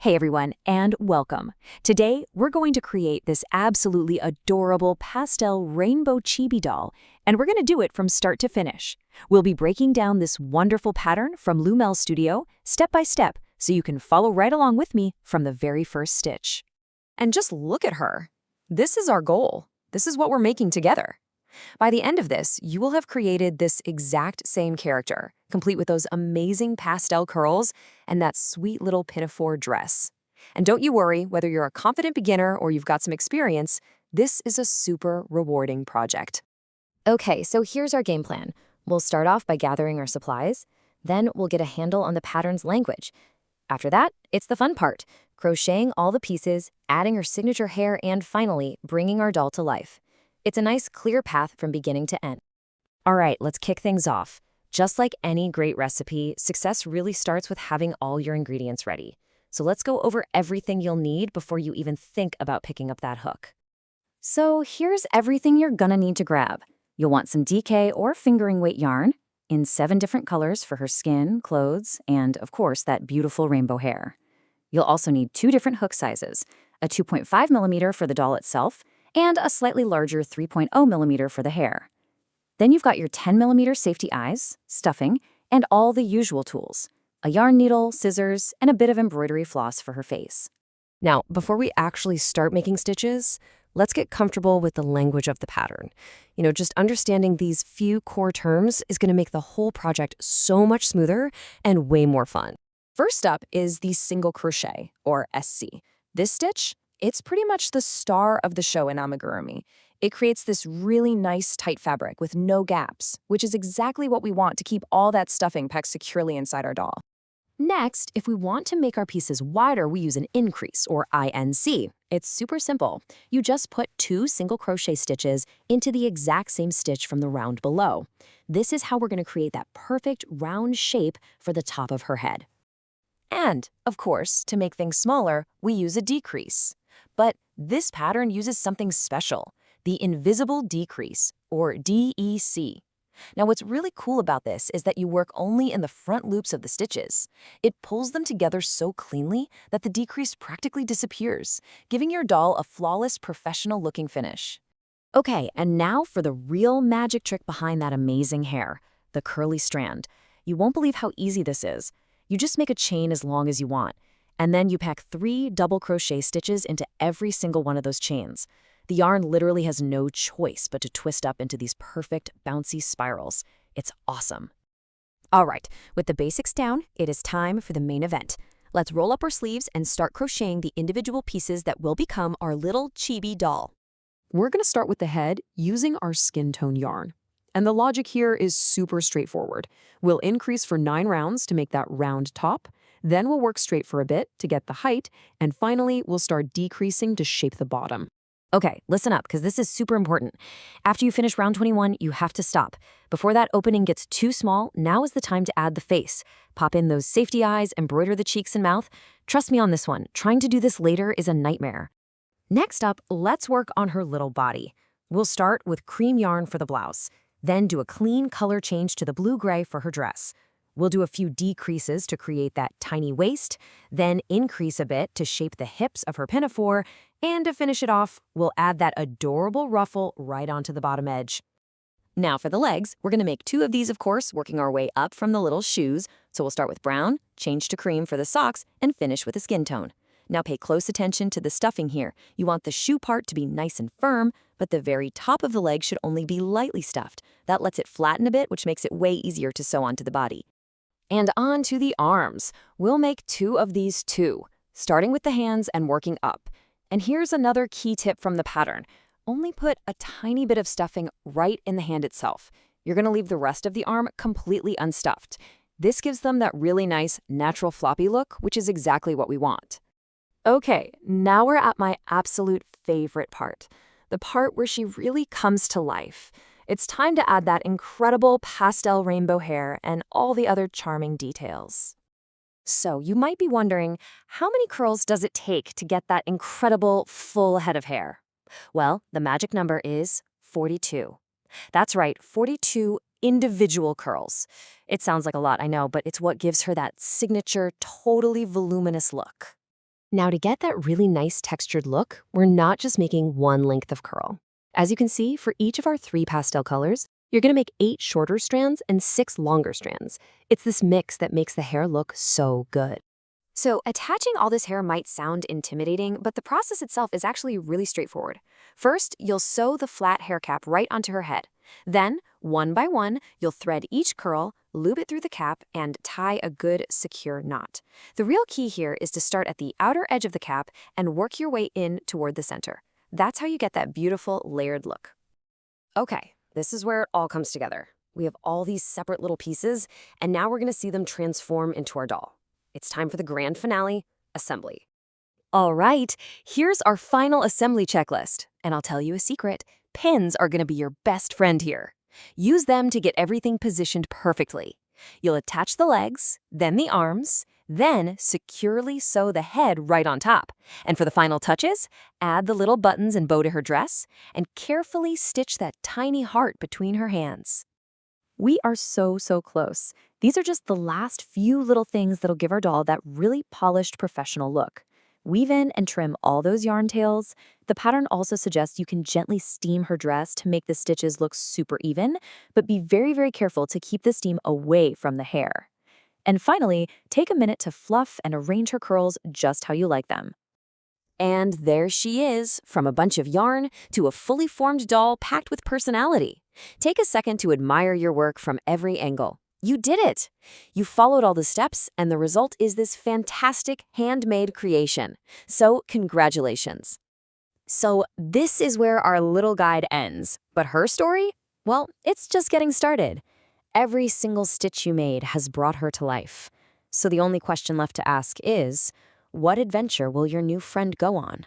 Hey everyone, and welcome. Today, we're going to create this absolutely adorable pastel rainbow chibi doll, and we're going to do it from start to finish. We'll be breaking down this wonderful pattern from Lumel Studio, step by step, so you can follow right along with me from the very first stitch. And just look at her. This is our goal. This is what we're making together. By the end of this, you will have created this exact same character, complete with those amazing pastel curls and that sweet little pinafore dress. And don't you worry, whether you're a confident beginner or you've got some experience, this is a super rewarding project. Okay, so here's our game plan. We'll start off by gathering our supplies, then we'll get a handle on the pattern's language. After that, it's the fun part, crocheting all the pieces, adding our signature hair, and finally, bringing our doll to life. It's a nice, clear path from beginning to end. All right, let's kick things off. Just like any great recipe, success really starts with having all your ingredients ready. So let's go over everything you'll need before you even think about picking up that hook. So here's everything you're gonna need to grab. You'll want some DK or fingering weight yarn in 7 different colors for her skin, clothes, and of course, that beautiful rainbow hair. You'll also need 2 different hook sizes, a 2.5 millimeter for the doll itself, and a slightly larger 3.0 millimeter for the hair. Then you've got your 10 millimeter safety eyes, stuffing, and all the usual tools, a yarn needle, scissors, and a bit of embroidery floss for her face. Now, before we actually start making stitches, let's get comfortable with the language of the pattern. Just understanding these few core terms is going to make the whole project so much smoother and way more fun. First up is the single crochet, or SC. This stitch, it's pretty much the star of the show in amigurumi. It creates this really nice tight fabric with no gaps, which is exactly what we want to keep all that stuffing packed securely inside our doll. Next, if we want to make our pieces wider, we use an increase, or INC. It's super simple. You just put 2 single crochet stitches into the exact same stitch from the round below. This is how we're going to create that perfect round shape for the top of her head. And, of course, to make things smaller, we use a decrease. But this pattern uses something special, the invisible decrease, or DEC. Now, what's really cool about this is that you work only in the front loops of the stitches. It pulls them together so cleanly that the decrease practically disappears, giving your doll a flawless, professional-looking finish. Okay, and now for the real magic trick behind that amazing hair, the curly strand. You won't believe how easy this is. You just make a chain as long as you want, and then you pack 3 double crochet stitches into every single one of those chains. The yarn literally has no choice but to twist up into these perfect, bouncy spirals. It's awesome. All right, with the basics down, it is time for the main event. Let's roll up our sleeves and start crocheting the individual pieces that will become our little chibi doll. We're going to start with the head using our skin tone yarn. And the logic here is super straightforward. We'll increase for 9 rounds to make that round top, then we'll work straight for a bit to get the height, and finally, we'll start decreasing to shape the bottom. Okay, listen up, because this is super important. After you finish round 21, you have to stop. Before that opening gets too small, now is the time to add the face. Pop in those safety eyes, embroider the cheeks and mouth. Trust me on this one, trying to do this later is a nightmare. Next up, let's work on her little body. We'll start with cream yarn for the blouse, then do a clean color change to the blue-gray for her dress. We'll do a few decreases to create that tiny waist, then increase a bit to shape the hips of her pinafore, and to finish it off, we'll add that adorable ruffle right onto the bottom edge. Now for the legs, we're going to make 2 of these, of course, working our way up from the little shoes. So we'll start with brown, change to cream for the socks, and finish with a skin tone. Now pay close attention to the stuffing here. You want the shoe part to be nice and firm, but the very top of the leg should only be lightly stuffed. That lets it flatten a bit, which makes it way easier to sew onto the body. And on to the arms. We'll make 2 of these too, starting with the hands and working up. And here's another key tip from the pattern. Only put a tiny bit of stuffing right in the hand itself. You're going to leave the rest of the arm completely unstuffed. This gives them that really nice, natural floppy look, which is exactly what we want. Okay, now we're at my absolute favorite part, the part where she really comes to life. It's time to add that incredible pastel rainbow hair and all the other charming details. So you might be wondering, how many curls does it take to get that incredible full head of hair? Well, the magic number is 42. That's right, 42 individual curls. It sounds like a lot, I know, but it's what gives her that signature, totally voluminous look. Now to get that really nice textured look, we're not just making one length of curl. As you can see, for each of our 3 pastel colors, you're gonna make 8 shorter strands and 6 longer strands. It's this mix that makes the hair look so good. So attaching all this hair might sound intimidating, but the process itself is actually really straightforward. First, you'll sew the flat hair cap right onto her head. Then, one by one, you'll thread each curl, lube it through the cap, and tie a good, secure knot. The real key here is to start at the outer edge of the cap and work your way in toward the center. That's how you get that beautiful layered look. Okay, this is where it all comes together. We have all these separate little pieces, and now we're gonna see them transform into our doll. It's time for the grand finale, assembly. All right, here's our final assembly checklist. And I'll tell you a secret, pins are gonna be your best friend here. Use them to get everything positioned perfectly. You'll attach the legs, then the arms, then securely sew the head right on top. And for the final touches, add the little buttons and bow to her dress, and carefully stitch that tiny heart between her hands. We are so close. These are just the last few little things that'll give our doll that really polished professional look. Weave in and trim all those yarn tails. The pattern also suggests you can gently steam her dress to make the stitches look super even, but be very careful to keep the steam away from the hair. And finally, take a minute to fluff and arrange her curls just how you like them. And there she is, from a bunch of yarn to a fully formed doll packed with personality. Take a second to admire your work from every angle. You did it! You followed all the steps, and the result is this fantastic handmade creation. So, congratulations. So, this is where our little guide ends. But her story? Well, it's just getting started. Every single stitch you made has brought her to life. So the only question left to ask is, what adventure will your new friend go on?